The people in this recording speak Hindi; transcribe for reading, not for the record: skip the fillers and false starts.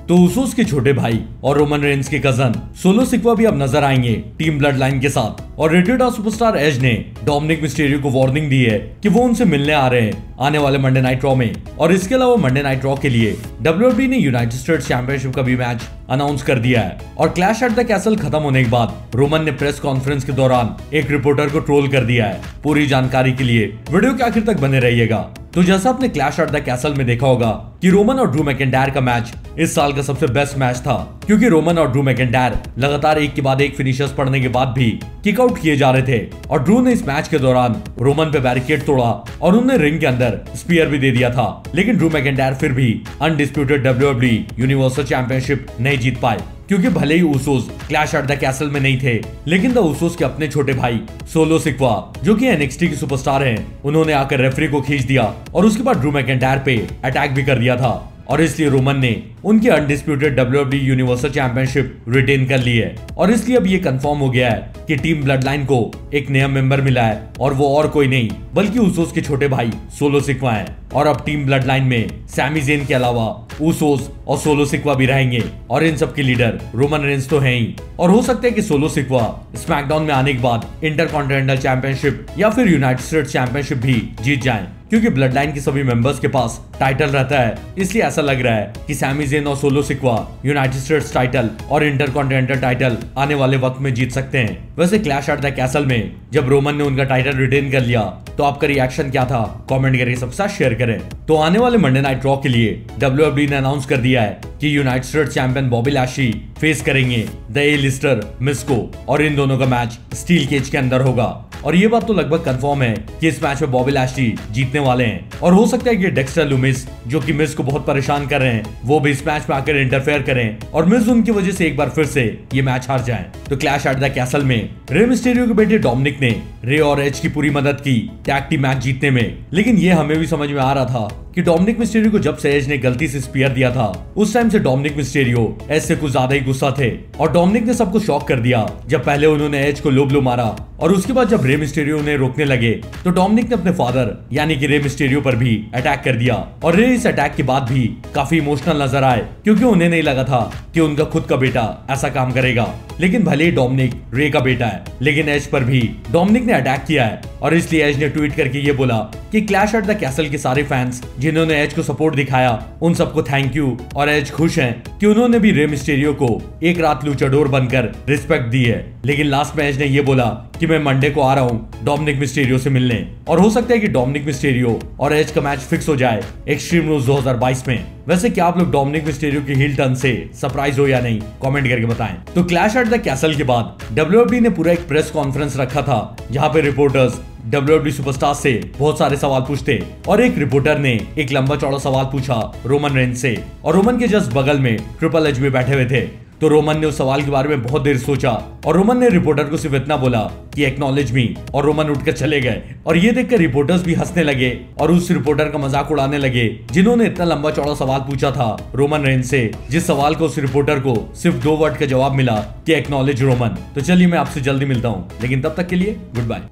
तो उसूस के छोटे भाई और रोमन रेंस के कजन सोलो सिक्वा भी अब नजर आएंगे टीम ब्लड लाइन के साथ। और रेटेड सुपरस्टार एज ने डोमिनिक मिस्टीरियो को वार्निंग दी है कि वो उनसे मिलने आ रहे हैं आने वाले मंडे नाइट रॉ में। और इसके अलावा मंडे नाइट रॉ के लिए WWE ने यूनाइटेड स्टेट्स चैंपियनशिप का भी मैच अनाउंस कर दिया है। और क्लैश एट द कैसल खत्म होने के बाद रोमन ने प्रेस कॉन्फ्रेंस के दौरान एक रिपोर्टर को ट्रोल कर दिया है। पूरी जानकारी के लिए वीडियो के आखिर तक बने रहिएगा। तो जैसा आपने क्लैश एट द कैसल में देखा होगा कि रोमन और ड्रू मैकिंटायर का मैच इस साल का सबसे बेस्ट मैच था, क्योंकि रोमन और ड्रू मैकिंटायर लगातार एक के बाद एक फिनिशर्स पड़ने के बाद भी किक आउट किए जा रहे थे। और ड्रू ने इस मैच के दौरान रोमन पे बैरिकेड तोड़ा और उन्हें रिंग के अंदर स्पीयर भी दे दिया था, लेकिन ड्रू मैकिंटायर फिर भी अनडिस्प्यूटेड WWE यूनिवर्सल चैंपियनशिप नहीं जीत पाए। क्योंकि भले ही उसूस क्लैश एट द कैसल में नहीं थे, लेकिन द उसूस के अपने छोटे भाई सोलो सिक्वा जो कि NXT की सुपरस्टार हैं, उन्होंने आकर रेफरी को खींच दिया और उसके बाद ड्रू मैकिंटायर पे अटैक भी कर दिया था। और इसलिए रोमन ने उनकी undisputed WWE universal championship retain कर ली है। और इसलिए अब ये कंफर्म हो गया है कि टीम ब्लड लाइन को एक नया मेंबर मिला है, और वो और कोई नहीं बल्कि उसूस के छोटे भाई सोलो सिक्वा हैं। और अब टीम ब्लड लाइन में सैमी ज़ेन के अलावा उसूस और सोलो सिक्वा भी रहेंगे, और इन सब के लीडर रोमन रेंस तो हैं ही। और हो सकता है कि सोलो सिक्वा स्मैकडाउन में आने के बाद इंटरकॉन्टिनेंटल चैंपियनशिप या फिर यूनाइटेड स्टेट्स चैंपियनशिप भी जीत जाएं, क्योंकि ब्लड लाइन के सभी मेंबर्स के पास टाइटल रहता है। इसलिए ऐसा लग रहा है कि सैमी ज़ेन और सोलो सिक्वा यूनाइटेड स्टेट्स टाइटल और इंटरकॉन्टिनेंटल टाइटल आने वाले वक्त में जीत सकते हैं। वैसे क्लैश एट द कैसल में जब रोमन ने उनका टाइटल रिटेन कर लिया तो आपका रिएक्शन क्या था, कमेंट करके सबके साथ शेयर करें। तो आने वाले मंडे नाइट रॉ के लिए WWE ने अनाउंस कर दिया है कि United states champion Bobby Lashley face करेंगे द ए-लिस्टर मिज को, और इन दोनों का मैच स्टील केज के अंदर होगा। और ये बात तो लगभग कंफर्म है कि इस मैच में बॉबी लैशली जीतने वाले हैं। और हो सकता है कि डेक्स्टर लूमिस जो कि मिज को बहुत परेशान कर रहे हैं, वो भी इस मैच में आकर इंटरफेयर करें और मिज उनकी वजह से एक बार फिर से ये मैच हार जाएं। तो क्लैश एट द कैसल में रे मिस्टीरियो के बेटे डोमिनिक ने रे और एज की पूरी मदद की टैग टीम मैच जीतने में। लेकिन ये हमें भी समझ में आ रहा था कि डोमिनिक मिस्टीरियो को जब से एज ने गलती से स्पीयर दिया था, उस टाइम से डोमिनिक मिस्टीरियो एज से कुछ ज्यादा ही गुस्सा थे। और डोमिनिक ने सबको शॉक कर दिया जब पहले उन्होंने एज को लो ब्लो मारा, और उसके बाद जब रे मिस्टीरियो उन्हें रोकने लगे तो डोमिनिक ने अपने फादर यानी कि रे मिस्टीरियो पर भी अटैक कर दिया। और रे इस अटैक के बाद भी काफी इमोशनल नजर आए, क्योंकि उन्हें नहीं लगा था कि उनका खुद का बेटा ऐसा काम करेगा। लेकिन भले ही डोमिनिक रे का बेटा है, लेकिन एज पर भी डोमिनिक ने अटैक किया है। और इसलिए एज ने ट्वीट करके ये बोला कि क्लैश एट द कैसल के सारे फैंस जिन्होंने एज को सपोर्ट दिखाया उन सबको थैंक यू। और एज खुश हैं कि उन्होंने भी रे मिस्टीरियो को एक रात लूचाडोर बनकर रिस्पेक्ट दी है। लेकिन लास्ट में एज ने ये बोला कि मैं मंडे को आ रहा हूँ डोमिनिक मिस्टीरियो से मिलने, और हो सकता है कि डोमिनिक मिस्टीरियो और एज का मैच फिक्स हो जाए एक्सट्रीम रूल्स 2022 में। वैसे क्या आप लोग डोमिनिक मिस्टीरियो की हील टर्न से सरप्राइज हो या नहीं, कमेंट करके बताएं। तो क्लैश एट द कैसल के बाद WWE ने पूरा एक प्रेस कॉन्फ्रेंस रखा था, जहां पे रिपोर्टर्स WWE सुपरस्टार से बहुत सारे सवाल पूछते। और एक रिपोर्टर ने एक लंबा चौड़ा सवाल पूछा रोमन रेंस से, और रोमन के जस्ट बगल में ट्रिपल एच भी बैठे हुए थे। तो रोमन ने उस सवाल के बारे में बहुत देर सोचा, और रोमन ने रिपोर्टर को सिर्फ इतना बोला कि एक्नॉलेज मी, और रोमन उठकर चले गए। और ये देखकर रिपोर्टर्स भी हंसने लगे और उस रिपोर्टर का मजाक उड़ाने लगे जिन्होंने इतना लंबा चौड़ा सवाल पूछा था रोमन रेंस से, जिस सवाल को उस रिपोर्टर को सिर्फ 2 वर्ड का जवाब मिला कि एक्नॉलेज रोमन। तो चलिए मैं आपसे जल्दी मिलता हूँ, लेकिन तब तक के लिए गुड बाय।